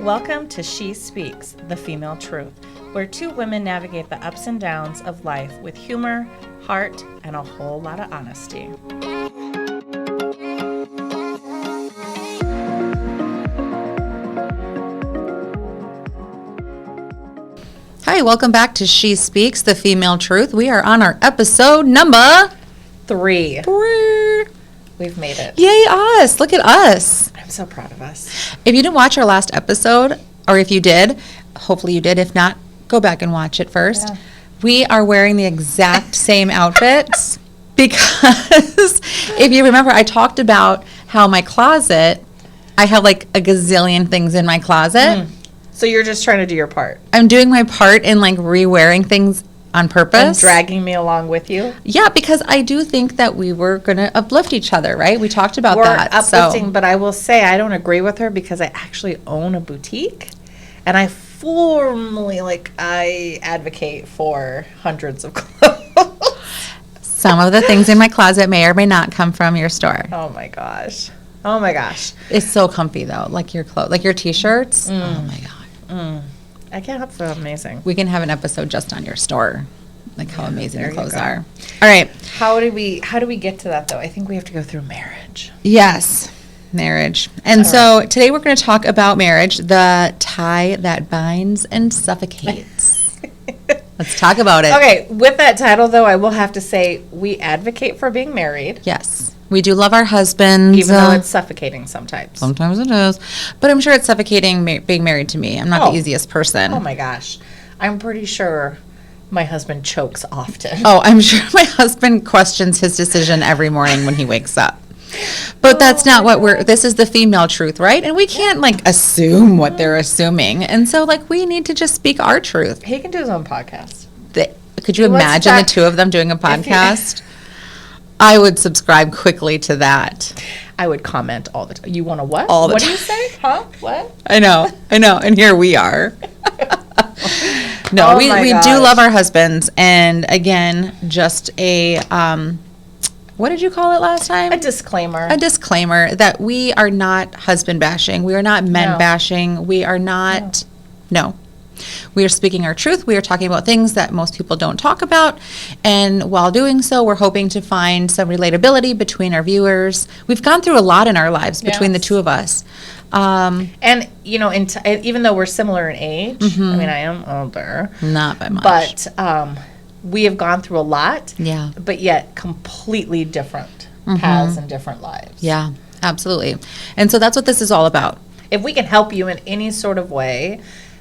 Welcome to She Speaks, the Female Truth, where two women navigate the ups and downs of life with humor, heart, and a whole lot of honesty. Hi, welcome back to She Speaks, the Female Truth. We are on our episode number 3. We've made it. Yay, us. Look at us. I'm so proud of us. If you didn't watch our last episode, or if you did, hopefully you did. If not, go back and watch it first. Yeah. We are wearing the exact same outfits because if you remember, I talked about how my closet, I have like a gazillion things in my closet. So you're just trying to do your part. I'm doing my part in like re-wearing things on purpose. And dragging me along with you. Yeah, because I do think that we were going to uplift each other, right? We talked about that. We're uplifting, but I will say I don't agree with her because I actually own a boutique. And I formally, I advocate for hundreds of clothes. Some of the things in my closet may or may not come from your store. Oh my gosh. Oh my gosh. It's so comfy though, like your clothes, like your t-shirts. Oh my God. I can't help so amazing. We can have an episode just on your store, like how amazing your there you clothes go. are. All right. How do we get to that though? I think we have to go through marriage. Yes, marriage. And so today we're going to talk about marriage, the tie that binds and suffocates. Let's talk about it. Okay, with that title though, I will have to say we advocate for being married. Yes. We do love our husbands. Even though it's suffocating sometimes. Sometimes it is. But I'm sure it's suffocating being married to me. I'm not the easiest person. Oh my gosh. I'm pretty sure my husband chokes often. Oh, I'm sure my husband questions his decision every morning when he wakes up. But that's not what this is the female truth, right? And we can't assume what they're assuming. And so we need to just speak our truth. He can do his own podcast. Could you imagine the two of them doing a podcast? I would subscribe quickly to that. I would comment all the time. You want to what? All the what time. do you say? Huh? What? I know. And here we are. No, Oh we my do gosh. love our husbands. And again, just a, what did you call it last time? A disclaimer. A disclaimer that we are not husband bashing. We are not men bashing. We are not, no. We are speaking our truth. We are talking about things that most people don't talk about. And while doing so, we're hoping to find some relatability between our viewers. We've gone through a lot in our lives between the two of us. And, even though we're similar in age, I mean, I am older. Not by much. But we have gone through a lot. Yeah. But yet completely different paths and different lives. Yeah, absolutely. And so that's what this is all about. If we can help you in any sort of way,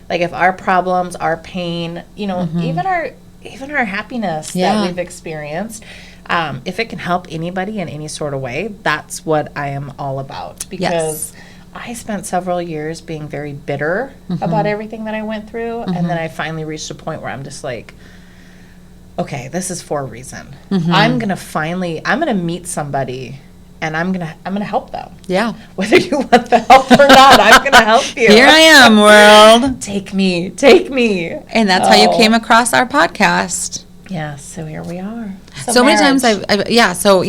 like if our problems, our pain, even our happiness that we've experienced, if it can help anybody in any sort of way, that's what I am all about. Because I spent several years being very bitter about everything that I went through, and then I finally reached a point where I'm just like, okay, this is for a reason. I'm gonna meet somebody. And I'm gonna help them. Yeah. Whether you want the help or not, I'm gonna help you. Here I am, world. Take me. And that's how you came across our podcast. Yeah. So here we are. So many times So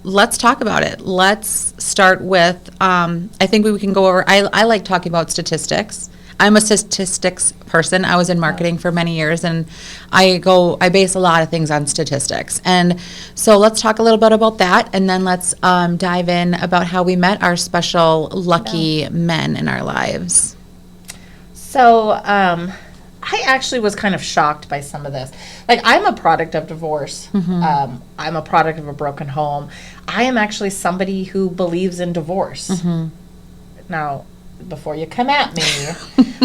let's talk about it. Let's start with. I think we can go over. I like talking about statistics. I'm a statistics person. I was in marketing for many years, and I base a lot of things on statistics. And so let's talk a little bit about that, and then let's dive in about how we met our special lucky men in our lives. So I actually was kind of shocked by some of this. I'm a product of divorce. I'm a product of a broken home. I am actually somebody who believes in divorce. Now, before you come at me,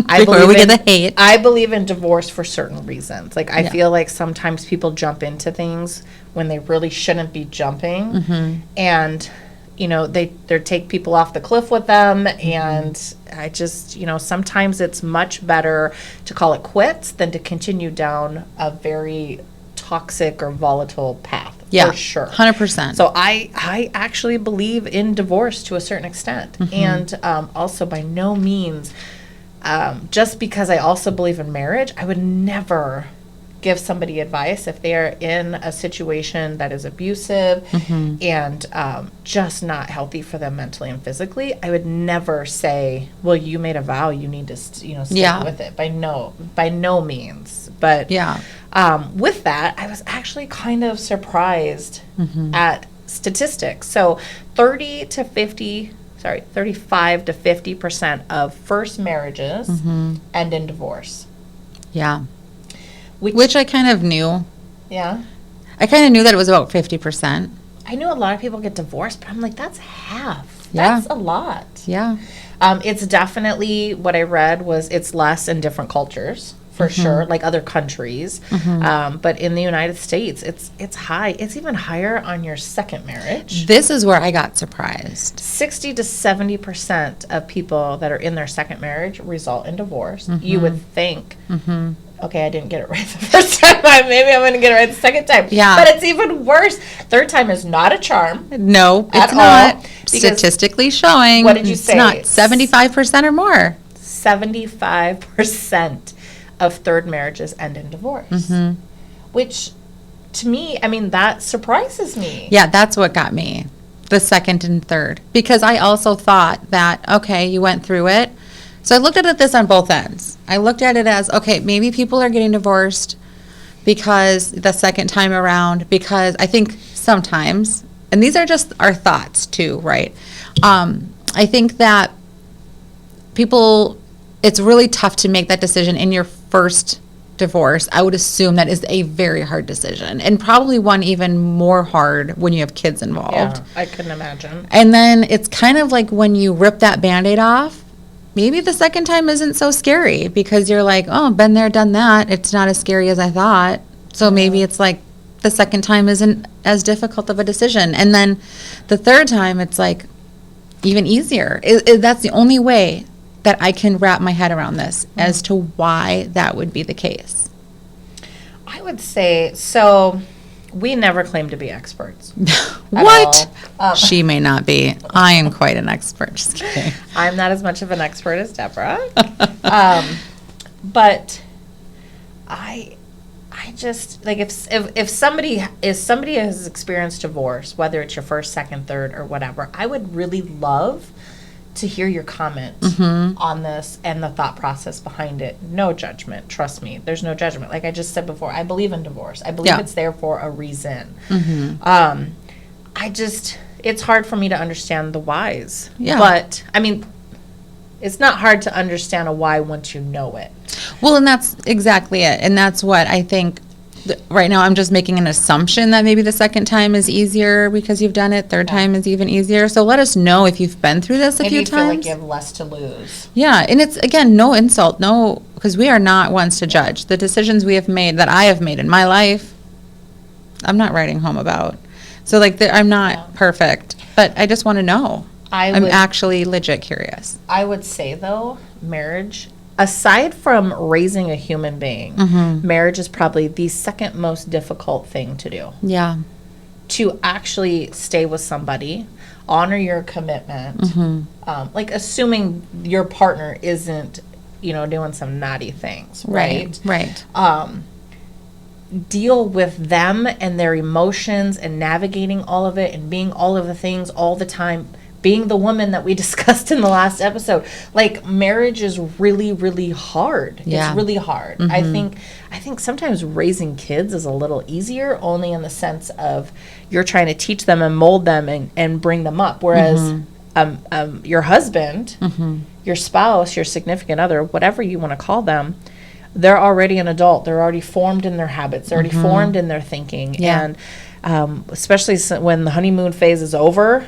I believe in divorce for certain reasons. I feel like sometimes people jump into things when they really shouldn't be jumping, and they take people off the cliff with them, and I just sometimes it's much better to call it quits than to continue down a very toxic or volatile path. Yeah, for sure. 100%. So I actually believe in divorce to a certain extent. And also by no means, just because I also believe in marriage, I would never give somebody advice if they are in a situation that is abusive and just not healthy for them mentally and physically, I would never say, well, you made a vow, you need to stick with it. By no means. But with that, I was actually kind of surprised at statistics. So 35 to 50% of first marriages end in divorce. Yeah. Which I kind of knew. Yeah. I kind of knew that it was about 50%. I knew a lot of people get divorced, but I'm like, that's half. Yeah. That's a lot. Yeah. It's definitely, what I read was it's less in different cultures. For sure, like other countries. But in the United States, it's high. It's even higher on your second marriage. This is where I got surprised. 60 to 70% of people that are in their second marriage result in divorce. You would think, okay, I didn't get it right the first time. Maybe I'm going to get it right the second time. Yeah. But it's even worse. Third time is not a charm. No, at it's not. all, Statistically showing. What did you say? It's not 75% or more. 75% of third marriages end in divorce. Which, to me, I mean, that surprises me. Yeah, that's what got me, the second and third. Because I also thought that, okay, you went through it. So I looked at this on both ends. I looked at it as, okay, maybe people are getting divorced because the second time around, because I think sometimes, and these are just our thoughts too, right? I think that people, it's really tough to make that decision in your first divorce. I would assume that is a very hard decision, and probably one even more hard when you have kids involved. Yeah, I couldn't imagine. And then it's kind of like when you rip that Band-Aid off, maybe the second time isn't so scary because you're like, oh, been there, done that. It's not as scary as I thought. So maybe it's like the second time isn't as difficult of a decision. And then the third time, it's like even easier. That's the only way that I can wrap my head around this as to why that would be the case. I would say, so we never claim to be experts. What? She may not be. I am quite an expert. Just kidding. I'm not as much of an expert as Deborah. But I just, like, if somebody has experienced divorce, whether it's your first, second, third, or whatever, I would really love to hear your comment on this and the thought process behind it. No judgment. Trust me. There's no judgment. Like I just said before, I believe in divorce. I believe it's there for a reason. It's hard for me to understand the whys. Yeah. But, I mean, it's not hard to understand a why once you know it. Well, and that's exactly it. And that's what I think. Right now, I'm just making an assumption that maybe the second time is easier because you've done it. Third time is even easier. So let us know if you've been through this a few times. Maybe you feel like you have less to lose. Yeah, and it's, again, no insult, because we are not ones to judge. The decisions we have made, that I have made in my life, I'm not writing home about. So, like, I'm not perfect, but I just want to know. I'm actually legit curious. I would say, though, marriage, aside from raising a human being, marriage is probably the second most difficult thing to do. Yeah. To actually stay with somebody, honor your commitment, like assuming your partner isn't, doing some naughty things, right? Right. Deal with them and their emotions and navigating all of it and being all of the things all the time. Being the woman that we discussed in the last episode, like marriage is really, really hard. Yeah. It's really hard. I think sometimes raising kids is a little easier, only in the sense of you're trying to teach them and mold them and bring them up. Whereas your husband, your spouse, your significant other, whatever you want to call them, they're already an adult. They're already formed in their habits. They're already formed in their thinking. Yeah. And especially when the honeymoon phase is over,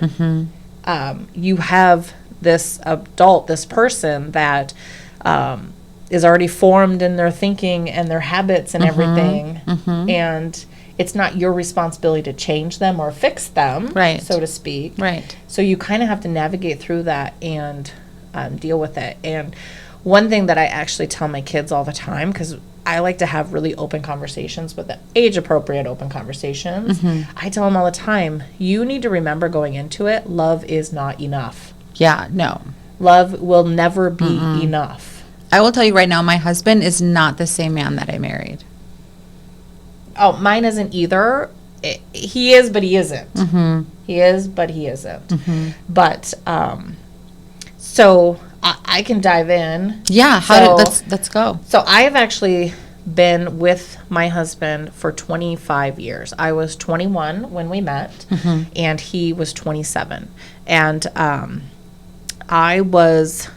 you have this adult, this person that is already formed in their thinking and their habits and everything. And it's not your responsibility to change them or fix them, so to speak. Right. So you kind of have to navigate through that and deal with it. And one thing that I actually tell my kids all the time, because I like to have really open conversations, but the age-appropriate open conversations. I tell them all the time, you need to remember going into it, love is not enough. Yeah, no. Love will never be enough. I will tell you right now, my husband is not the same man that I married. Oh, mine isn't either. He is, but he isn't. Mm-hmm. He is, but he isn't. Mm-hmm. But so I can dive in. Yeah. Let's go. So I have actually been with my husband for 25 years. I was 21 when we met, mm-hmm. and he was 27. And I was,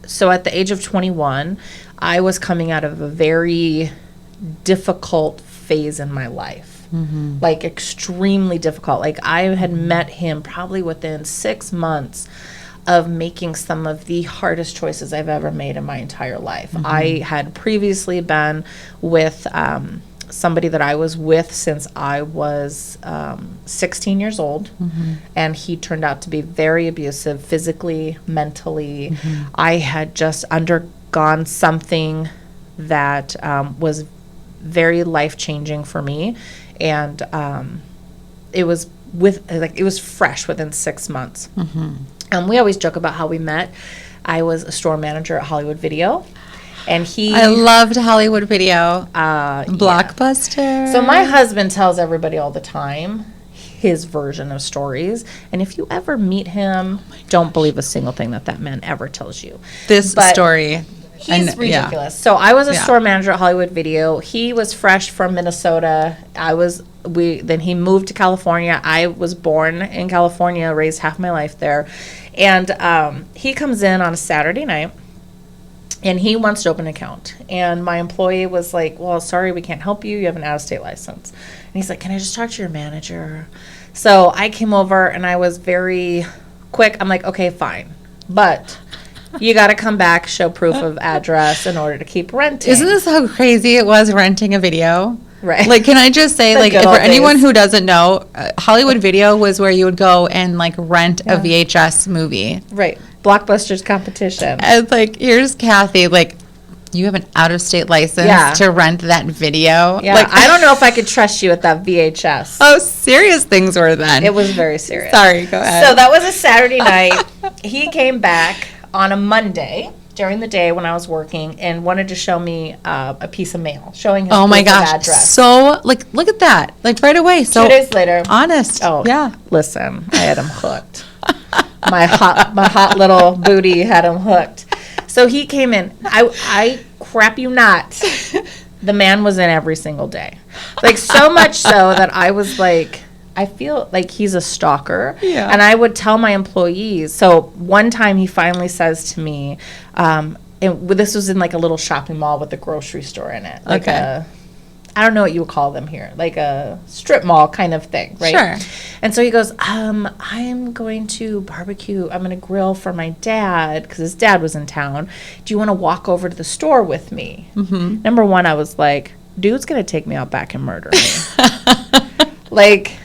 so at the age of 21, I was coming out of a very difficult phase in my life. Mm-hmm. Like extremely difficult. Like I had met him probably within 6 months of making some of the hardest choices I've ever made in my entire life. Mm-hmm. I had previously been with somebody that I was with since I was 16 years old, mm-hmm. and he turned out to be very abusive physically, mentally. Mm-hmm. I had just undergone something that was very life-changing for me, and it was fresh within 6 months. Mm-hmm. And we always joke about how we met. I was a store manager at Hollywood Video, and I loved Hollywood Video. Blockbuster. Yeah. So my husband tells everybody all the time his version of stories, and if you ever meet him, don't believe a single thing that man ever tells you. This story. He's ridiculous. Yeah. So I was a store manager at Hollywood Video. He was fresh from Minnesota. Then he moved to California. I was born in California, raised half my life there. And he comes in on a Saturday night, and he wants to open an account. And my employee was like, well, sorry, we can't help you. You have an out-of-state license. And he's like, can I just talk to your manager? So I came over, and I was very quick. I'm like, okay, fine. But you got to come back, show proof of address in order to keep renting. Isn't this how crazy it was renting a video? Right. Like, can I just say, like, for anyone who doesn't know, Hollywood Video was where you would go and, like, rent a VHS movie. Right. Blockbuster's competition. And, like, here's Kathy, like, you have an out-of-state license to rent that video? Yeah. Like, I don't know if I could trust you with that VHS. Oh, serious things were then. It was very serious. Sorry, go ahead. So that was a Saturday night. He came back on a Monday during the day when I was working and wanted to show me a piece of mail showing his proof of address. So, like, look at that. Like, right away. So 2 days later. Honest. Oh, yeah. Listen, I had him hooked. my hot little booty had him hooked. So he came in. I crap you not. The man was in every single day. Like, so much so that I was like, I feel like he's a stalker. Yeah. And I would tell my employees. So one time he finally says to me, and this was in like a little shopping mall with a grocery store in it. Like I don't know what you would call them here. Like a strip mall kind of thing, right? Sure. And so he goes, I'm going to barbecue. I'm going to grill for my dad because his dad was in town. Do you want to walk over to the store with me? Mm-hmm. Number one, I was like, dude's going to take me out back and murder me. Like,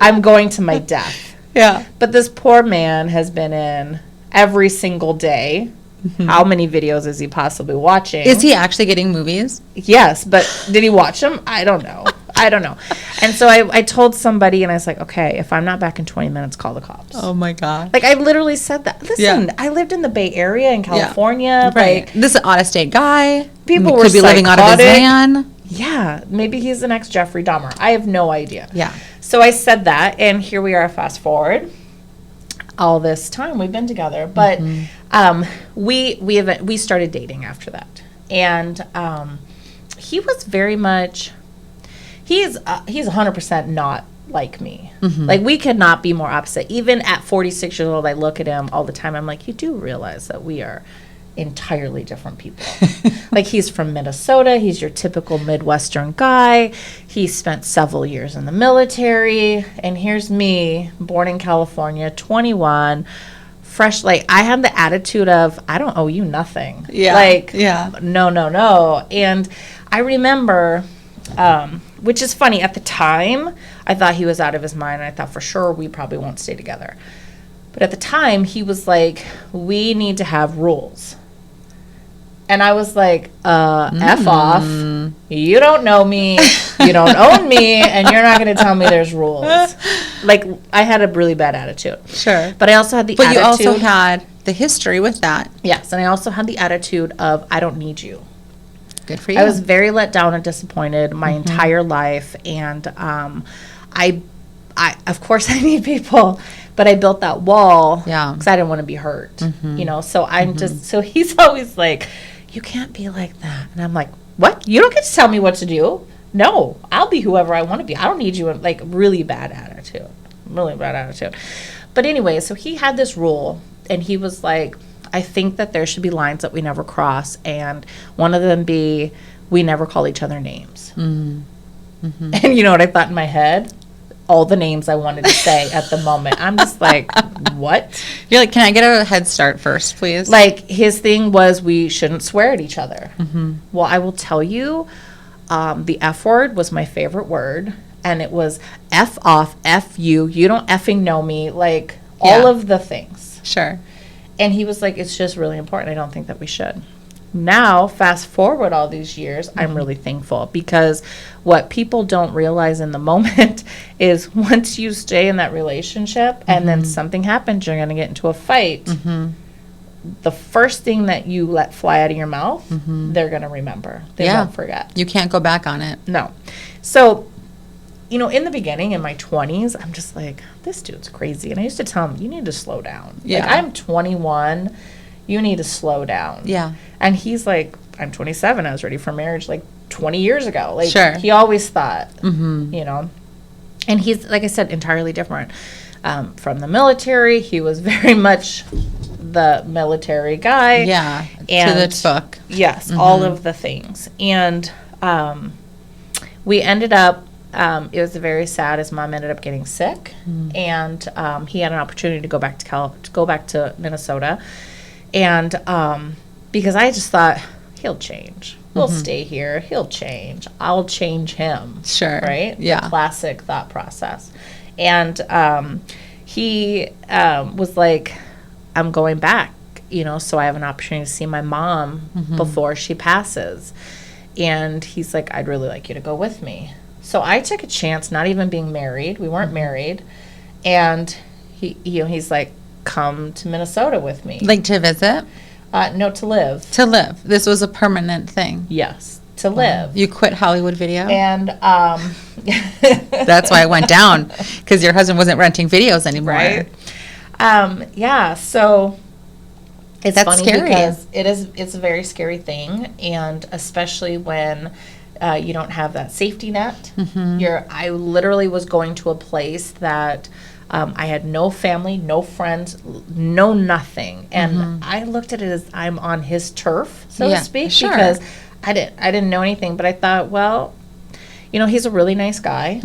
I'm going to my death. Yeah. But this poor man has been in every single day. Mm-hmm. How many videos is he possibly watching? Is he actually getting movies? Yes, but did he watch them? I don't know. And so I told somebody, and I was like, okay, if I'm not back in 20 minutes, call the cops. Oh, my God. Like, I literally said that. Listen, I lived in the Bay Area in California. Yeah. Right. This is an out-of-state guy. People were could be living out of his van. Yeah. Maybe he's the next Jeffrey Dahmer. I have no idea. Yeah. So I said that, and here we are, fast forward. All this time we've been together, but we started dating after that, and he was very much he's 100% not like me. Mm-hmm. Like, we could not be more opposite. Even at 46 years old, I look at him all the time. I'm like, you do realize that we are entirely different people. Like, he's from Minnesota. He's your typical Midwestern guy. He spent several years in the military. And here's me, born in California, 21, fresh. Like, I had the attitude of, I don't owe you nothing. Yeah. Like, yeah. No. And I remember, which is funny, at the time, I thought he was out of his mind. And I thought for sure we probably won't stay together. But at the time, he was like, we need to have rules. And I was like, F off. You don't know me. You don't own me. And you're not going to tell me there's rules. Like, I had a really bad attitude. Sure. But I also had the attitude. But you also had the history with that. Yes. And I also had the attitude of, I don't need you. Good for you. I was very let down and disappointed my entire life. And I of course I need people, but I built that wall because I didn't want to be hurt, you know. So I'm just, so he's always like, you can't be like that. And I'm like, what? You don't get to tell me what to do. No, I'll be whoever I want to be. I don't need you. Like, really bad attitude. But anyway, so he had this rule, and he was like, I think that there should be lines that we never cross, and one of them be, we never call each other names. And you know what I thought in my head? All the names I wanted to say at the moment. I'm just like, what? You're like, can I get a head start first, please? Like, his thing was we shouldn't swear at each other. Well, I will tell you, the F word was my favorite word, and it was F off, F you, you don't effing know me, like all of the things. Sure. And he was like, it's just really important. I don't think that we should. Now, fast forward all these years, I'm really thankful, because what people don't realize in the moment is once you stay in that relationship and then something happens, you're going to get into a fight. The first thing that you let fly out of your mouth, they're going to remember. They won't forget. You can't go back on it. No. So, you know, in the beginning, in my 20s, I'm just like, this dude's crazy. And I used to tell him, you need to slow down. Yeah. Like, I'm 21. You need to slow down. Yeah. And he's like, I'm 27. I was ready for marriage like 20 years ago. Like, sure. He always thought, you know. And he's, like I said, entirely different. From the military, he was very much the military guy. Yeah. And to the book. Yes, all of the things. And we ended up, it was very sad. His mom ended up getting sick, and he had an opportunity to go back to Minnesota. And because I just thought, he'll change. We'll stay here. He'll change. I'll change him. Sure. Right? Yeah. The classic thought process. And he was like, I'm going back, you know, so I have an opportunity to see my mom before she passes. And he's like, I'd really like you to go with me. So I took a chance, not even being married. We weren't married. And he's like, come to Minnesota with me. Like to visit? No, to live. To live. This was a permanent thing. Yes, to live. You quit Hollywood Video? And that's why it went down, because your husband wasn't renting videos anymore. Right? Yeah, so it's That's funny scary. because it's a very scary thing, and especially when you don't have that safety net. I literally was going to a place that I had no family, no friends, no nothing. And I looked at it as I'm on his turf, so to speak, sure. because I didn't know anything. But I thought, well, you know, he's a really nice guy,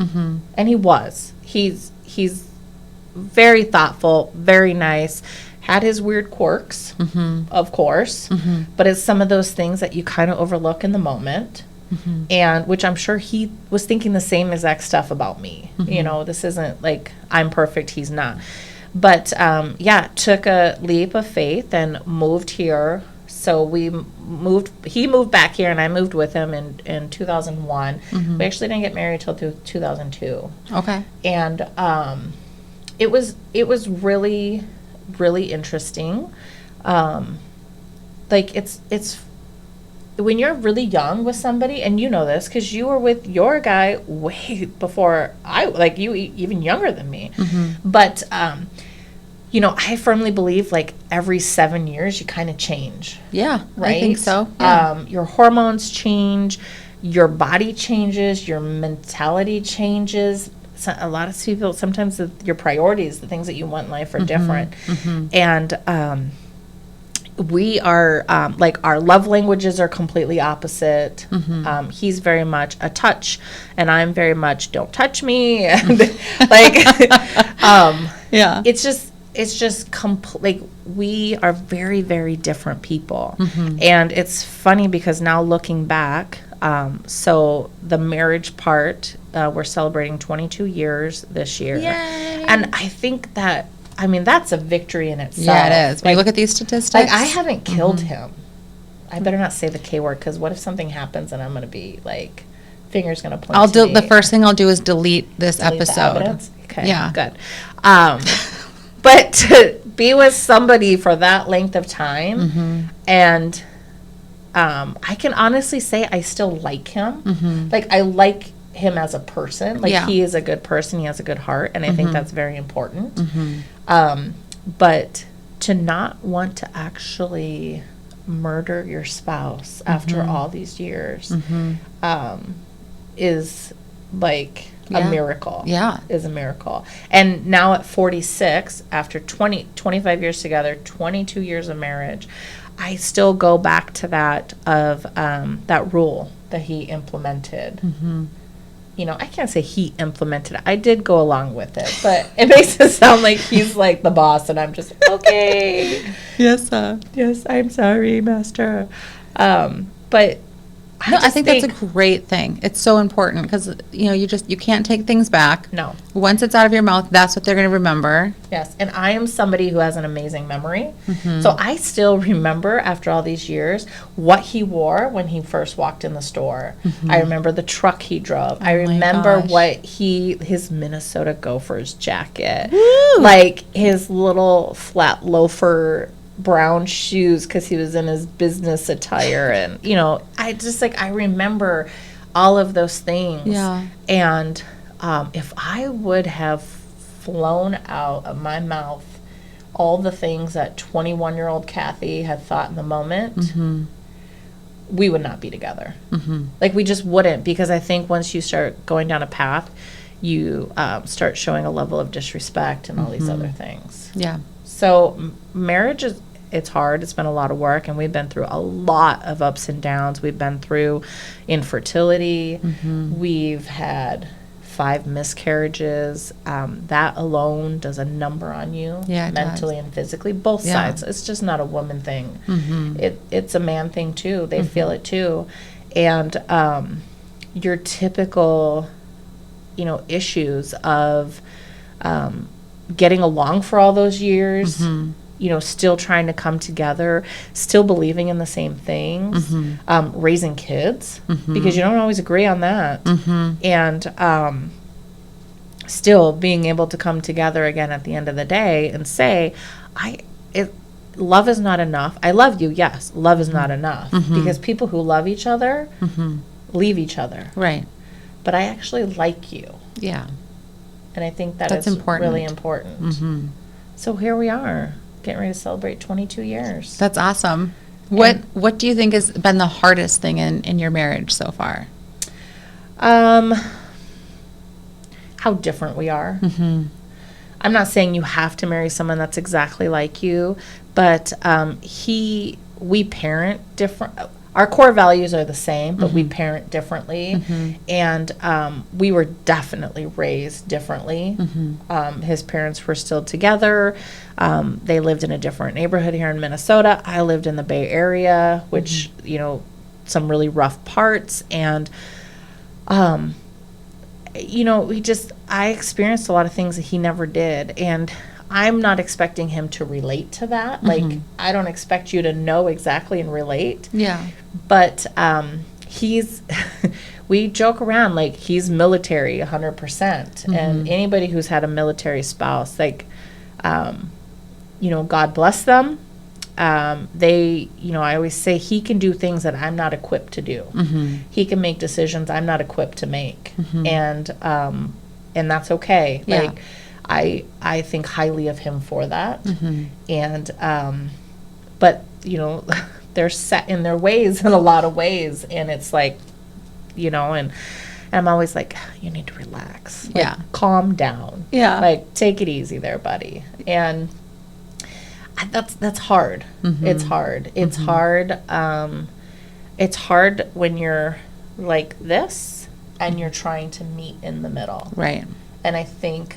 and he was. He's very thoughtful, very nice. Had his weird quirks, of course, but it's some of those things that you kind of overlook in the moment. And which I'm sure he was thinking the same exact stuff about me. You know, this isn't like I'm perfect, he's not. But took a leap of faith and moved here. So he moved back here, and I moved with him in 2001. We actually didn't get married till 2002. Okay. And it was really, really interesting. Like it's when you're really young with somebody, and you know this because you were with your guy way before you even younger than me. But you know, I firmly believe like every 7 years you kind of change. Yeah, right? I think so. Yeah. Your hormones change, your body changes, your mentality changes. So a lot of people, sometimes your priorities, the things that you want in life are different. And we are, like, our love languages are completely opposite. He's very much a touch, and I'm very much don't touch me. And like, yeah. It's just like we are very, very different people. And it's funny because now looking back, so the marriage part, we're celebrating 22 years this year. Yay. And I think that, I mean, that's a victory in itself. Yeah, it is. When you Like, look at these statistics. like, I haven't killed him. I better not say the K word, because what if something happens and I'm going to be like, finger's going to point to me. The first thing I'll do is delete this Delete the episode. evidence? Okay, Yeah. good. But to be with somebody for that length of time, and I can honestly say I still like him. Like, I like him as a person. Like, he is a good person. He has a good heart. And I think that's very important. But to not want to actually murder your spouse after all these years is like a miracle. Is a miracle. And now at 46, after 25 years together, 22 years of marriage, I still go back to that of that rule that he implemented. You know, I can't say he implemented it. I did go along with it, but it makes it sound like he's like the boss, and I'm just okay. Yes, yes, I'm sorry, master. But I think that's a great thing. It's so important because, you know, you can't take things back. No. Once it's out of your mouth, that's what they're going to remember. Yes, and I am somebody who has an amazing memory. So I still remember, after all these years, what he wore when he first walked in the store. I remember the truck he drove. I remember his Minnesota Gophers jacket. Woo! Like his little flat loafer brown shoes because he was in his business attire, and you know, I remember all of those things. And if I would have flown out of my mouth all the things that 21-year-old Kathy had thought in the moment, we would not be together. Like, we just wouldn't, because I think once you start going down a path, you start showing a level of disrespect and all these other things. So marriage it's hard. It's been a lot of work, and we've been through a lot of ups and downs. We've been through infertility. We've had 5 miscarriages. That alone does a number on you, mentally and physically, both sides. It's just not a woman thing. It's a man thing too. They feel it too. And your typical, you know, issues of getting along for all those years, you know, still trying to come together, still believing in the same things, raising kids, because you don't always agree on that, and still being able to come together again at the end of the day and say, love is not enough. I love you, yes, love is not enough, because people who love each other leave each other. Right. But I actually like you. Yeah. And I think that's important. Really important. So here we are, getting ready to celebrate 22 years. That's awesome. What do you think has been the hardest thing in your marriage so far? How different we are. I'm not saying you have to marry someone that's exactly like you, but we parent different. Our core values are the same, but we parent differently, and we were definitely raised differently. His parents were still together. They lived in a different neighborhood here in Minnesota. I lived in the Bay Area, which, you know, some really rough parts, and you know, I experienced a lot of things that he never did, and I'm not expecting him to relate to that. Like, I don't expect you to know exactly and relate. Yeah. But we joke around, like, he's military 100%. And anybody who's had a military spouse, like, you know, God bless them. You know, I always say he can do things that I'm not equipped to do. He can make decisions I'm not equipped to make. And that's okay. Yeah. Like, I think highly of him for that. And but, you know, they're set in their ways in a lot of ways, and it's like, you know, and I'm always like, you need to relax. Like, calm down. Like, take it easy there, buddy. And that's hard. It's hard. It's hard. It's hard when you're like this and you're trying to meet in the middle. Right. And I think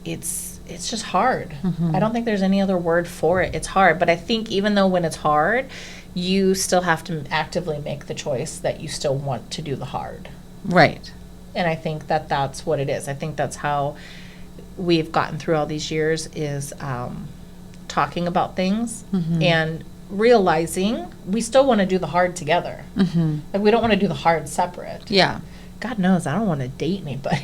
it's just hard. I don't think there's any other word for it. It's hard. But I think even though when it's hard, you still have to actively make the choice that you still want to do the hard. Right. And I think that's what it is. I think that's how we've gotten through all these years, is talking about things and realizing we still want to do the hard together. Like, we don't want to do the hard separate. Yeah. God knows, I don't want to date anybody.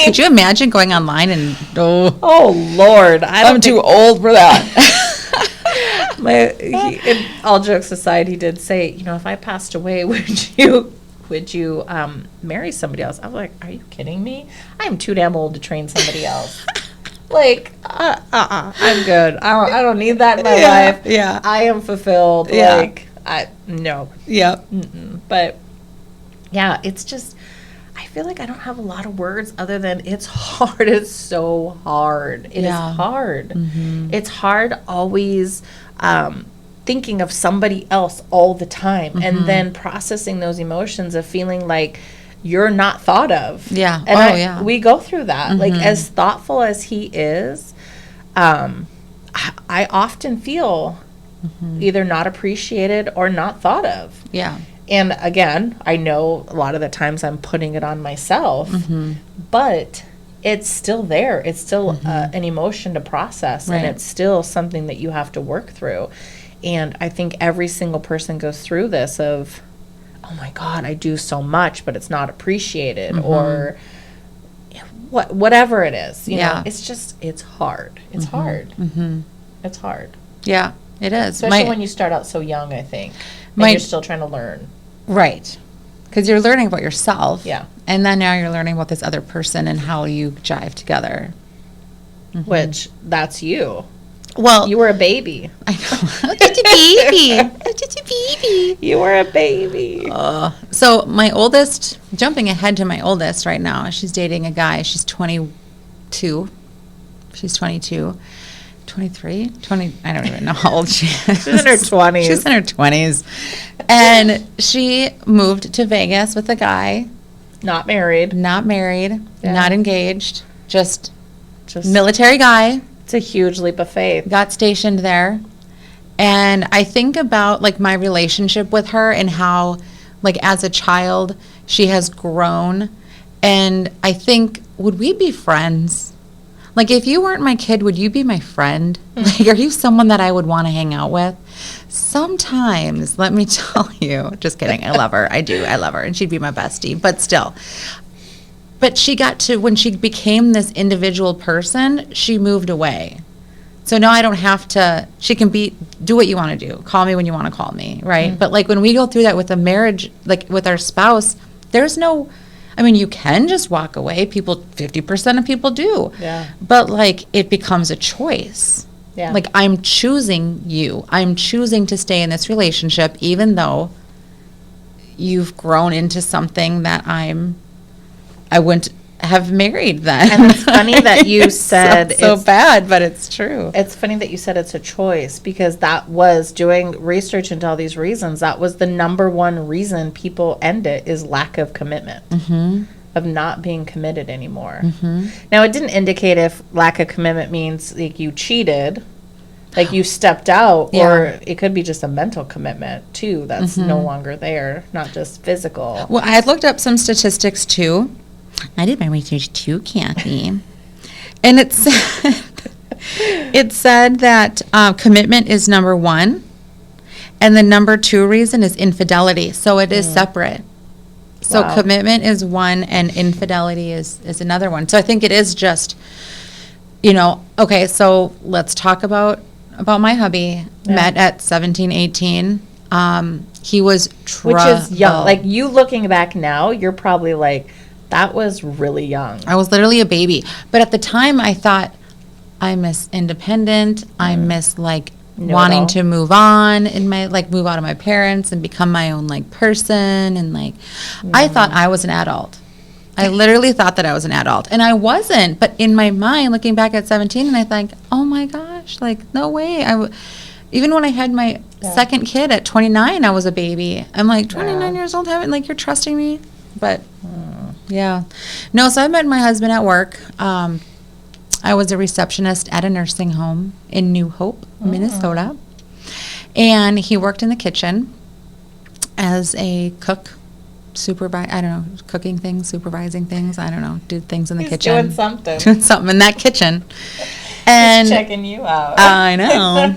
Could you imagine going online and oh Lord, I'm too old for that. In all jokes aside, he did say, if I passed away, would you marry somebody else? I'm like, are you kidding me? I'm too damn old to train somebody else. Like, I'm good. I don't need that in my life. Yeah. I am fulfilled. Yeah. Like, no. Yep. But yeah, it's just, I feel like I don't have a lot of words other than it's hard. It's so hard. It is hard. It's hard always thinking of somebody else all the time and then processing those emotions of feeling like you're not thought of. Yeah. And we go through that. Like, as thoughtful as he is, I often feel either not appreciated or not thought of. Yeah. And again, I know a lot of the times I'm putting it on myself, but it's still there. It's still an emotion to process, and it's still something that you have to work through. And I think every single person goes through this of, oh my God, I do so much, but it's not appreciated, or whatever it is. You know, it's just, it's hard. It's hard. It's hard. Yeah, it is. Especially when you start out so young, I think. And you're still trying to learn. Right. Because you're learning about yourself. Yeah. And then now you're learning about this other person and how you jive together. Which, that's you. Well, You were a baby. I know. Just a baby. Just a baby. You were a baby. So my oldest, jumping ahead to my oldest right now, she's dating a guy. She's 22. She's 22. 23? 20, I don't even know how old she is. She's in her 20s. She's in her 20s. And she moved to Vegas with a guy. Not married. Not married, not engaged, just Just military guy. It's a huge leap of faith. Got stationed there. And I think about, like, my relationship with her and how, like, as a child, she has grown. And I think, would we be friends? Like, if you weren't my kid, would you be my friend? Like, are you someone that I would want to hang out with? Sometimes, let me tell you, just kidding, I love her. I do, I love her. And she'd be my bestie, but still. But she got to, when she became this individual person, she moved away. So now I don't have to, she can do what you want to do. Call me when you want to call me, right? But like when we go through that with a marriage, like with our spouse, there's no, I mean, you can just walk away. 50% of people do. Yeah. But like it becomes a choice. Yeah. Like I'm choosing you. I'm choosing to stay in this relationship even though you've grown into something that I wouldn't have married then. And it's funny that you said so bad, but it's true. It's funny that you said it's a choice, because that was, doing research into all these reasons, that was the number one reason people end it, is lack of commitment. Of not being committed anymore. Now, it didn't indicate if lack of commitment means like you cheated, like you stepped out, or it could be just a mental commitment too that's no longer there, not just physical. Well, I had looked up some statistics too. I did my research too, Kathy. And it said that commitment is number one, and the number two reason is infidelity. So it is separate. So commitment is one, and infidelity is another one. So I think it is just, okay, so let's talk about my hubby. Met at 17, 18. He was Which is young. Like, you looking back now, you're probably like, that was really young. I was literally a baby. But at the time, I thought, I miss independent. I miss, like, wanting to move on and move out of my parents and become my own, like, person. And, like, I thought I was an adult. I literally thought that I was an adult. And I wasn't. But in my mind, looking back at 17, and I think, oh, my gosh, like, no way. Even when I had my second kid at 29, I was a baby. I'm like, 29 years old, you're trusting me? But... yeah. No, so I met my husband at work. I was a receptionist at a nursing home in New Hope, Minnesota. And he worked in the kitchen as a cook, cooking things, supervising things. I don't know, did things in the kitchen. Doing something. Doing something in that kitchen. And he's checking you out. I know.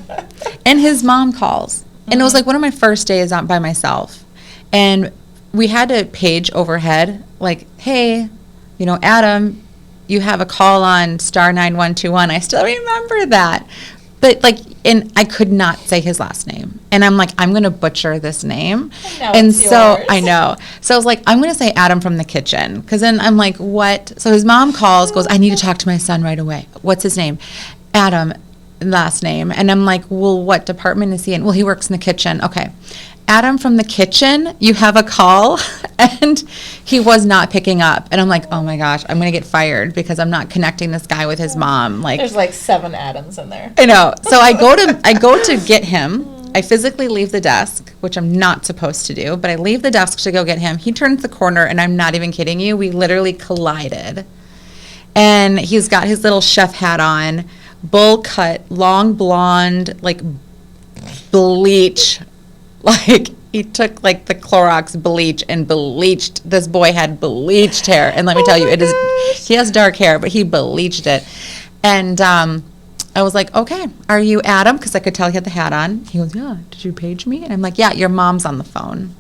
And his mom calls. And it was like one of my first days out by myself. And we had a page overhead, like, hey, Adam, you have a call on star 9121. I still remember that. But like, and I could not say his last name, and I'm like, I'm gonna butcher this name, Now and it's so yours. I know. So I was like, I'm gonna say Adam from the kitchen, because then I'm like, what? So his mom calls, goes, I need to talk to my son right away. What's his name? Adam, last name, and I'm like, well, what department is he in? Well, he works in the kitchen. Okay. Adam from the kitchen, you have a call, and he was not picking up. And I'm like, oh my gosh, I'm going to get fired because I'm not connecting this guy with his mom. Like, There's like 7 Adams in there. I know. So I go to get him. I physically leave the desk, which I'm not supposed to do, but I leave the desk to go get him. He turns the corner, and I'm not even kidding you. We literally collided. And he's got his little chef hat on, bowl cut, long blonde, like bleach. Like, he took like the Clorox bleach and bleached. This boy had bleached hair, and let me tell you, it is. He has dark hair, but he bleached it. And I was like, okay, are you Adam? Because I could tell he had the hat on. He goes, yeah. Did you page me? And I'm like, yeah, your mom's on the phone.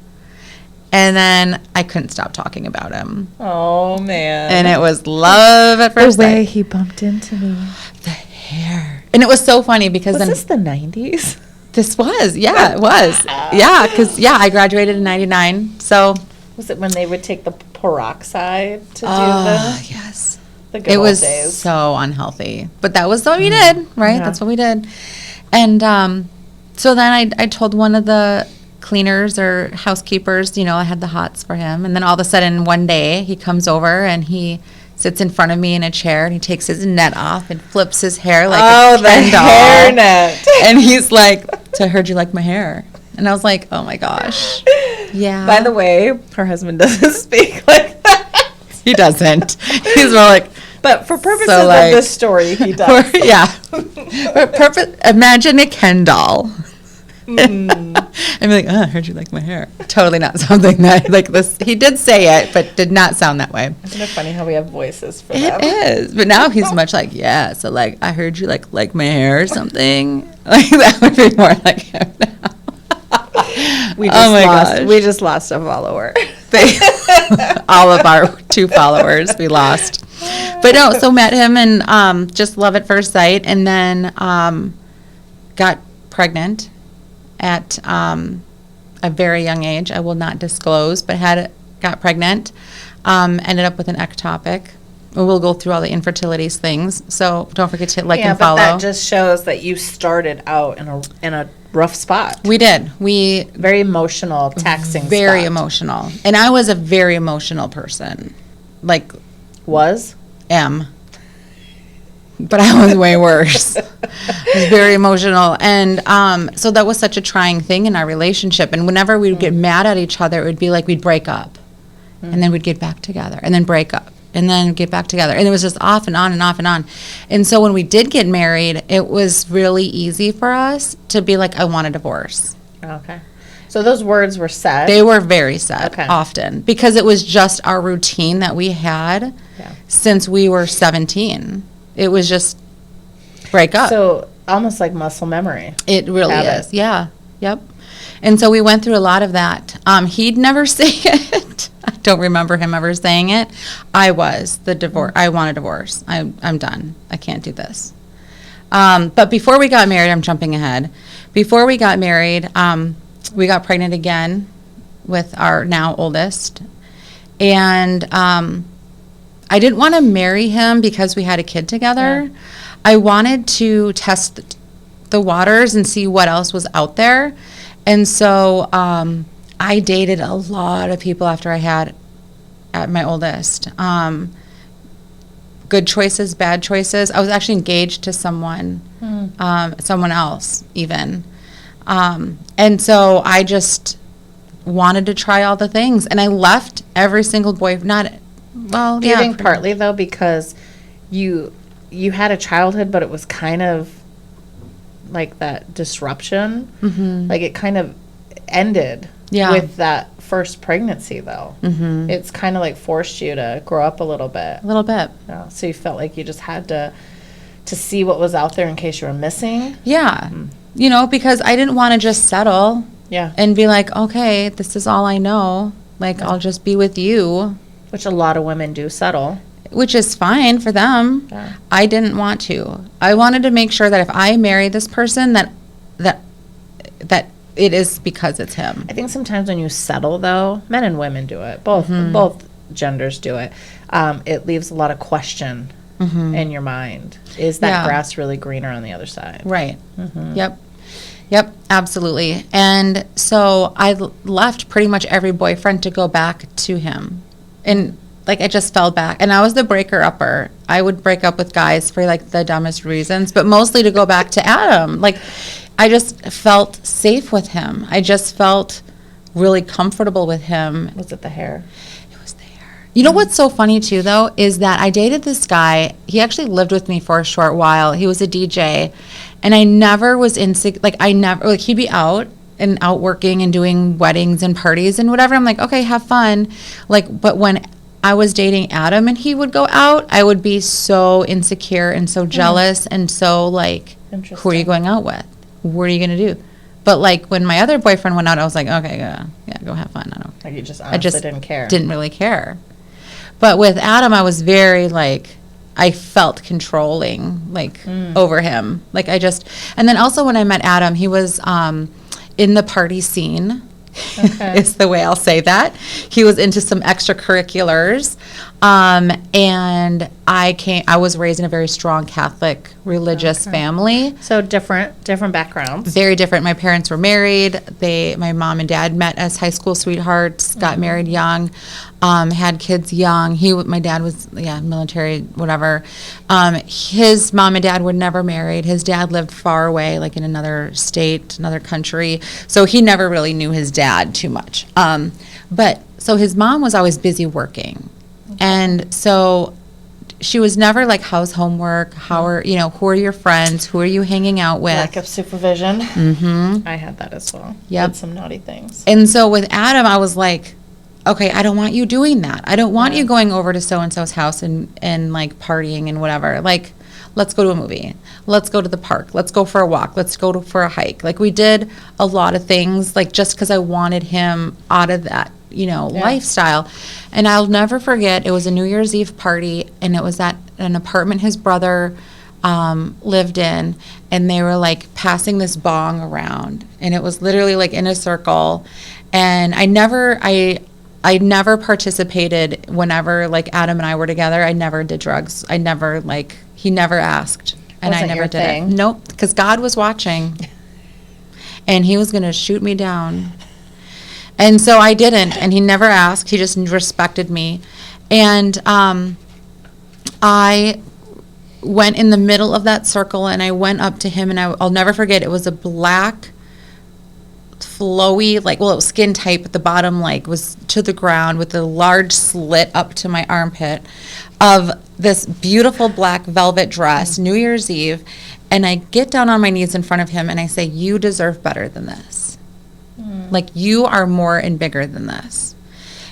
And then I couldn't stop talking about him. Oh, man. And it was love at first the way sight. he bumped into me. The hair. And it was so funny because Was then this the 90s? this was, yeah, it was. Yeah, because, yeah, I graduated in 99. So. Was it when they would take the peroxide to do Yes. the good It old was days? so unhealthy. But that was what we did, right? Yeah. That's what we did. And so then I told one of the cleaners or housekeepers, I had the hots for him. And then all of a sudden one day he comes over and he sits in front of me in a chair and he takes his net off and flips his hair like a Ken doll. hairnet. And he's like, so I heard you like my hair. And I was like, oh my gosh. Yeah. By the way, her husband doesn't speak like that. He doesn't. He's more like, But for purposes So, like- of this story, he does. yeah. For imagine a Ken doll. I'm like, oh, I heard you like my hair. Totally not something that, like this. He did say it, but did not sound that way. Isn't it funny how we have voices for them? It is. But now he's much like, yeah, so like, I heard you like my hair or something. Like, that would be more like him now. Oh my gosh. We just lost a follower. All of our 2 followers we lost. But no, so met him and just love at first sight, and then got pregnant at a very young age. I will not disclose, but got pregnant. Ended up with an ectopic. We'll go through all the infertility things. So don't forget to like and follow. Yeah, but that just shows that you started out in a rough spot. We did. We Very emotional, taxing very spot. emotional, and I was a very emotional person. Like Was? but I was way worse. I was very emotional. And so that was such a trying thing in our relationship. And whenever we would get mad at each other, it would be like we'd break up. And then we'd get back together. And then break up. And then get back together. And it was just off and on and off and on. And so when we did get married, it was really easy for us to be like, I want a divorce. Okay. So those words were said. They were very sad, Okay. often. Because it was just our routine that we had Yeah. since we were 17. It was just break up. So almost like muscle memory. It really Habit. is. Yeah. Yep. And so we went through a lot of that. He'd never say it. I don't remember him ever saying it. I was the divorce. I want a divorce. I'm done. I can't do this. But before we got married, I'm jumping ahead. Before we got married, we got pregnant again with our now oldest. And I didn't want to marry him because we had a kid together. Yeah. I wanted to test the waters and see what else was out there. And so I dated a lot of people after I had at my oldest. Good choices, bad choices. I was actually engaged to someone, someone else even. And so I just wanted to try all the things. And I left every single boy, Do you think partly though because you had a childhood, but it was kind of like that disruption, like it kind of ended with that first pregnancy though. It's kind of like forced you to grow up a little bit. A little bit. So you felt like you just had to see what was out there in case you were missing. Yeah. Because I didn't want to just settle Yeah. and be like, okay, this is all I know. Like, I'll just be with you. Which a lot of women do settle. which is fine for them. Yeah. I didn't want to. I wanted to make sure that if I marry this person, that it is because it's him. I think sometimes when you settle, though, men and women do it. Both genders do it. It leaves a lot of question in your mind. Is that grass really greener on the other side? Right. Yep, absolutely. And so I left pretty much every boyfriend to go back to him. And like I just fell back. And I was the breaker-upper. I would break up with guys for like the dumbest reasons, but mostly to go back to Adam. Like I just felt safe with him. I just felt really comfortable with him. Was it the hair? It was the hair. You know what's so funny too, though, is that I dated this guy. He actually lived with me for a short while. He was a DJ, and I never was he'd be out and out working and doing weddings and parties and whatever. I'm like, okay, have fun. Like, but when I was dating Adam and he would go out, I would be so insecure and so jealous and so like, who are you going out with? What are you going to do? But like when my other boyfriend went out, I was like, okay, yeah, go have fun. I don't. Like you just honestly didn't care. Didn't really care. But with Adam, I was very like, I felt controlling like over him. Like and then also when I met Adam, he was in the party scene. Okay. Is the way I'll say that. He was into some extracurriculars. And I was raised in a very strong Catholic religious family. So different backgrounds. Very different. My parents were married. My mom and dad met as high school sweethearts, got married young, had kids young. My dad was, military, whatever. His mom and dad were never married. His dad lived far away, like in another state, another country. So he never really knew his dad too much. So his mom was always busy working. And so she was never like, how's homework? who are your friends? Who are you hanging out with? Lack of supervision. Mm-hmm. I had that as well. Yep. Did some naughty things. And so with Adam, I was like, okay, I don't want you doing that. I don't want you going over to so-and-so's house and like partying and whatever. Like, let's go to a movie. Let's go to the park. Let's go for a walk. Let's go for a hike. Like we did a lot of things, like just because I wanted him out of that, lifestyle. And I'll never forget, it was a New Year's Eve party, and it was at an apartment his brother lived in, and they were like passing this bong around, and it was literally like in a circle. And I never participated whenever like Adam and I were together. I never did drugs. He never asked, and I never did it. Nope, because God was watching, and he was going to shoot me down. And so I didn't, and he never asked. He just respected me. And I went in the middle of that circle, and I went up to him, and I'll never forget, it was a black, flowy, it was skin tight, but the bottom, was to the ground with a large slit up to my armpit of this beautiful black velvet dress, New Year's Eve. And I get down on my knees in front of him, and I say, you deserve better than this. You are more and bigger than this.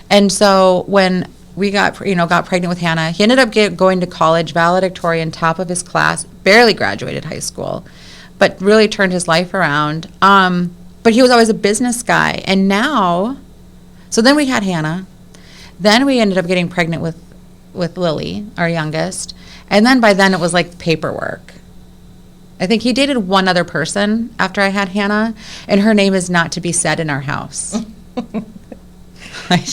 And so when we got pregnant with Hannah, he ended up going to college, valedictorian, top of his class, barely graduated high school, but really turned his life around. But he was always a business guy. And now, so then we had Hannah. Then we ended up getting pregnant with Lily, our youngest. And then by then it was like paperwork. I think he dated one other person after I had Hannah, and her name is not to be said in our house.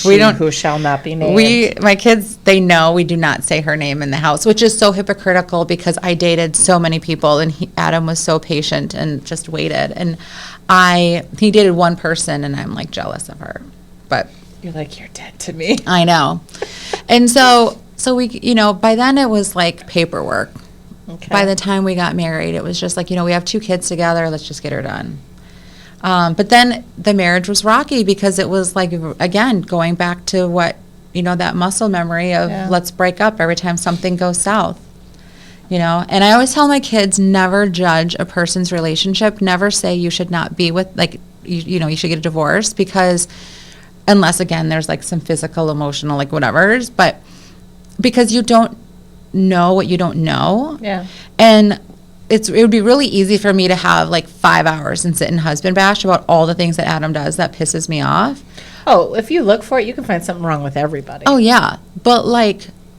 Who shall not be named. My kids, they know we do not say her name in the house, which is so hypocritical because I dated so many people, and Adam was so patient and just waited. And he dated one person, and I'm jealous of her. But you're you're dead to me. I know. And so we, by then it was paperwork. Okay. By the time we got married, it was just we have 2 kids together, let's just get her done. But then the marriage was rocky because it was again, going back to what, that muscle memory of let's break up every time something goes south. And I always tell my kids, never judge a person's relationship, never say you should not be with, you should get a divorce, because unless, again, there's some physical, emotional, whatever, but because you don't know what you don't know. Yeah. And it would be really easy for me to have 5 hours and sit and husband bash about all the things that Adam does that pisses me off. Oh, if you look for it, you can find something wrong with everybody. Oh, yeah. But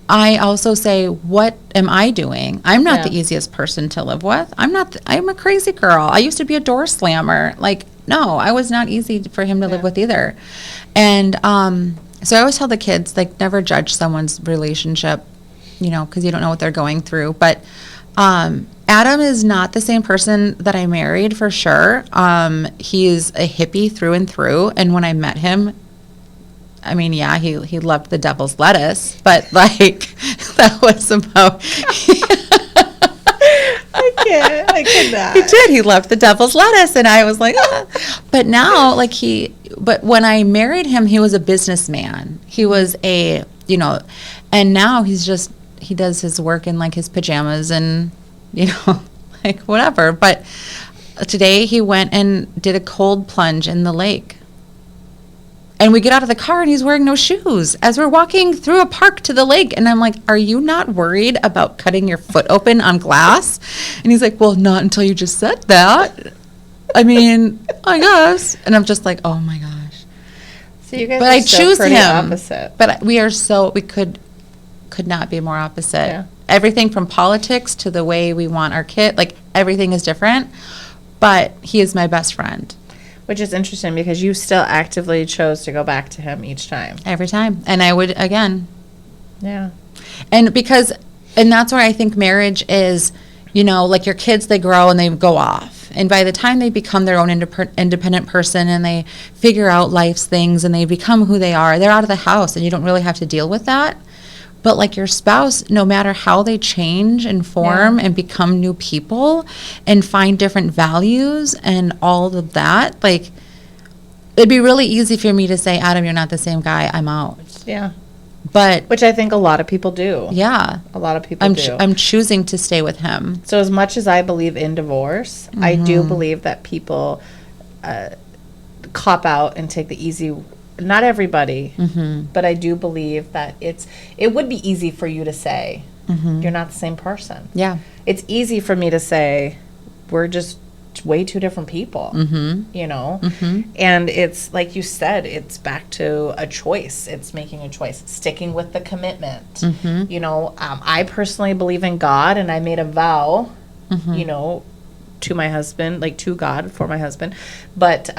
I also say, what am I doing? I'm not Yeah. the easiest person to live with. I'm a crazy girl. I used to be a door slammer. Like, no, I was not easy for him to live Yeah. with either. And so I always tell the kids, like, never judge someone's relationship, because you don't know what they're going through. But Adam is not the same person that I married, for sure. He is a hippie through and through. And when I met him, I mean, yeah, he loved the devil's lettuce, but like that was about. I cannot. He did. He loved the devil's lettuce, and I was like, ah. But now, but when I married him, he was a businessman. He was and now he does his work in like his pajamas and like whatever. But today he went and did a cold plunge in the lake. And we get out of the car and he's wearing no shoes as we're walking through a park to the lake. And I'm like, are you not worried about cutting your foot open on glass? And he's like, well, not until you just said that. I mean, I guess. And I'm just like, oh my gosh. So you guys but are I so choose pretty him. opposite. But we could not be more opposite. Yeah. Everything from politics to the way we want our kid, like everything is different. But he is my best friend. Which is interesting because you still actively chose to go back to him each time. Every time. And I would again. Yeah. And that's where I think marriage is, like your kids, they grow and they go off. And by the time they become their own independent person and they figure out life's things and they become who they are, they're out of the house and you don't really have to deal with that. But like your spouse, no matter how they change and form and become new people and find different values and all of that, like it'd be really easy for me to say, Adam, you're not the same guy, I'm out. Yeah. But which I think a lot of people do. Yeah. A lot of people do. I'm choosing to stay with him. So as much as I believe in divorce, I do believe that people cop out and take the easy. Not everybody, but I do believe that it would be easy for you to say, you're not the same person. Yeah. It's easy for me to say, we're just way two different people, And it's, like you said, it's back to a choice. It's making a choice, sticking with the commitment. I personally believe in God, and I made a vow, to my husband, like to God for my husband. But,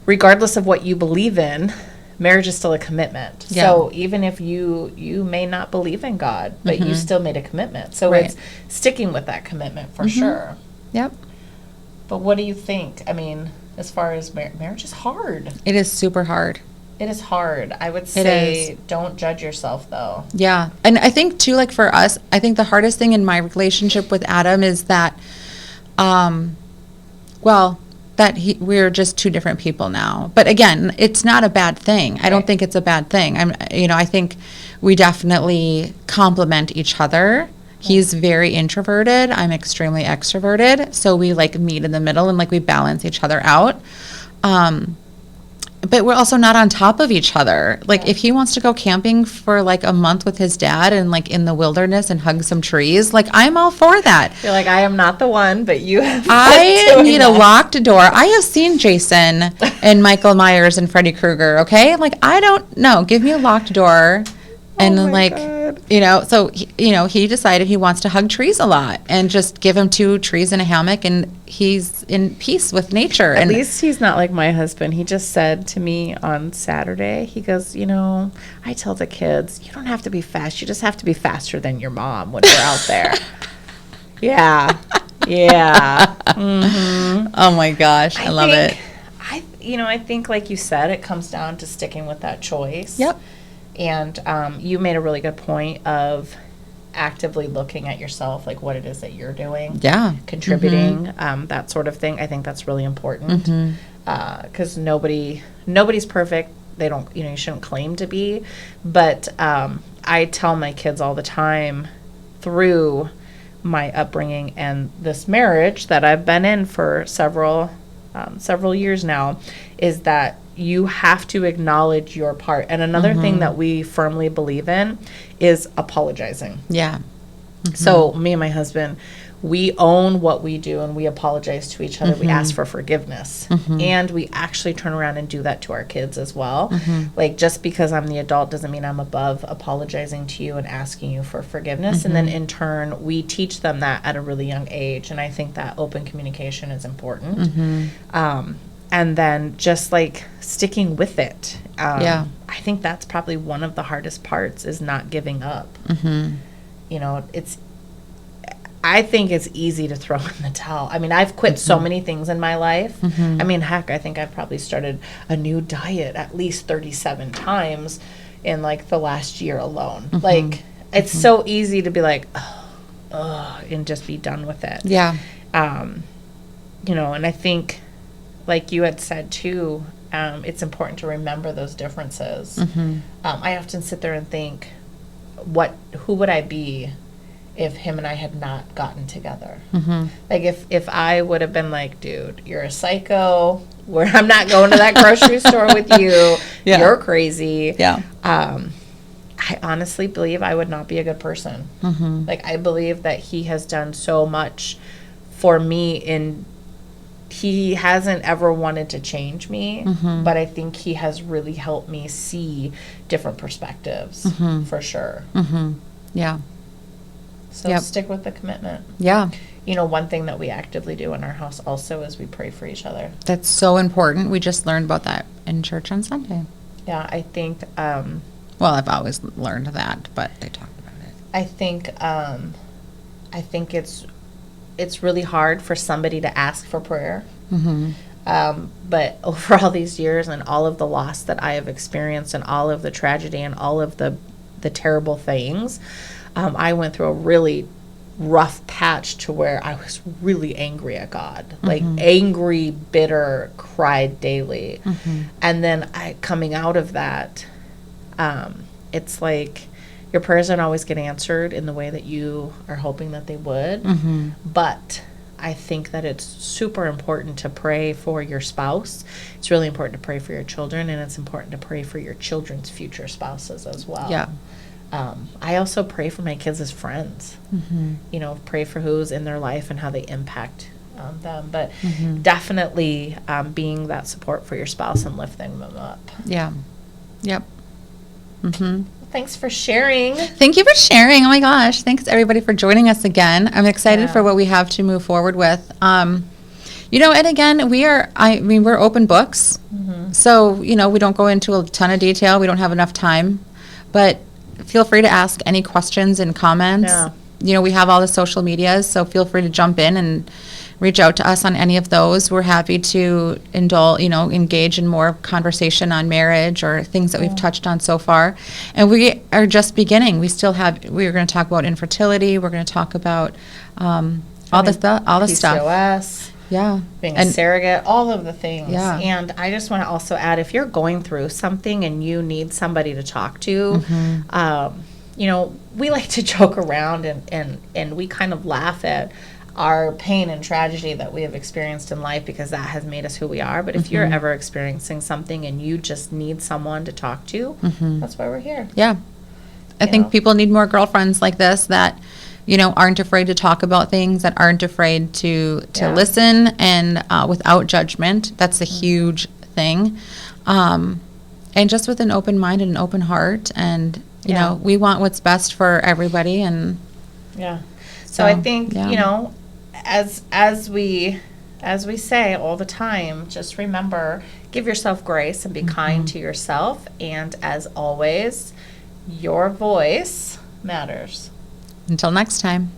regardless of what you believe in, marriage is still a commitment. Yeah. So even if you may not believe in God, but you still made a commitment. So it's sticking with that commitment for sure. Yep. But what do you think? I mean, as far as marriage is hard. It is super hard. It is hard. I would say don't judge yourself, though. Yeah. And I think, too, like for us, I think the hardest thing in my relationship with Adam is that, we're just two different people now. But again, it's not a bad thing. I don't think it's a bad thing. I think we definitely complement each other. He's very introverted. I'm extremely extroverted. So we like meet in the middle and like we balance each other out. But we're also not on top of each other. Like if he wants to go camping for like a month with his dad and like in the wilderness and hug some trees, like I'm all for that. You're like, I am not the one, but you have. I need a locked door. I have seen Jason and Michael Myers and Freddy Krueger, okay? Like I don't know. Give me a locked door. And so he decided he wants to hug trees a lot and just give him 2 trees in a hammock and he's in peace with nature. At least he's not like my husband. He just said to me on Saturday, he goes, I tell the kids, you don't have to be fast. You just have to be faster than your mom when we're out there. Yeah. Mm-hmm. Oh my gosh. I love it. I think like you said, it comes down to sticking with that choice. Yep. And you made a really good point of actively looking at yourself, like what it is that you're doing, contributing, that sort of thing. I think that's really important because nobody's perfect. They don't, you shouldn't claim to be. But I tell my kids all the time through my upbringing and this marriage that I've been in for several years now, is that you have to acknowledge your part. And another thing that we firmly believe in is apologizing. Yeah. So me and my husband, we own what we do and we apologize to each other. We ask for forgiveness. And we actually turn around and do that to our kids as well. Like, just because I'm the adult doesn't mean I'm above apologizing to you and asking you for forgiveness. And then in turn, we teach them that at a really young age. And I think that open communication is important. And then just like sticking with it. I think that's probably one of the hardest parts, is not giving up. You know, I think it's easy to throw in the towel. I mean, I've quit so many things in my life. I mean, heck, I think I've probably started a new diet at least 37 times in like the last year alone. Like, it's so easy to be like, oh, and just be done with it. Yeah. You know, and I think, like you had said too, it's important to remember those differences. I often sit there and think, who would I be if him and I had not gotten together? Like, if I would have been like, dude, you're a psycho, I'm not going to that grocery store with you, you're crazy. I honestly believe I would not be a good person. Like, I believe that he has done so much for me, he hasn't ever wanted to change me, but I think he has really helped me see different perspectives, for sure. Yeah. So stick with the commitment. Yeah. You know, one thing that we actively do in our house also is we pray for each other. That's so important. We just learned about that in church on Sunday. Yeah, I think... well, I've always learned that, but they talked about it. I think it's really hard for somebody to ask for prayer. But over all these years and all of the loss that I have experienced and all of the tragedy and all of the terrible things, I went through a really rough patch to where I was really angry at God, like angry, bitter, cried daily. And then coming out of that, it's like your prayers don't always get answered in the way that you are hoping that they would. But I think that it's super important to pray for your spouse. It's really important to pray for your children, and it's important to pray for your children's future spouses as well. Yeah. I also pray for my kids' friends. You know, pray for who's in their life and how they impact them. But definitely being that support for your spouse and lifting them up. Yeah. Yep. Thanks for sharing. Thank you for sharing. Oh my gosh. Thanks everybody for joining us again. I'm excited for what we have to move forward with. You know, and again, we're open books. So, you know, we don't go into a ton of detail. We don't have enough time. But feel free to ask any questions and comments. You know, we have all the social medias, so feel free to jump in and reach out to us on any of those. We're happy to engage in more conversation on marriage or things that we've touched on so far. And we are just beginning. We're going to talk about infertility. We're going to talk about all the stuff. PCOS. Yeah. Being a surrogate, all of the things. Yeah. And I just want to also add, if you're going through something and you need somebody to talk to, you know, we like to joke around and we kind of laugh at our pain and tragedy that we have experienced in life, because that has made us who we are. But if you're ever experiencing something and you just need someone to talk to, that's why we're here. Yeah. I think people need more girlfriends like this that, you know, aren't afraid to talk about things, that aren't afraid to listen, and without judgment. That's a huge thing. And just with an open mind and an open heart. And, you know, we want what's best for everybody. And so I think, you know, as we say all the time, just remember, give yourself grace and be kind to yourself. And as always, your voice matters. Until next time.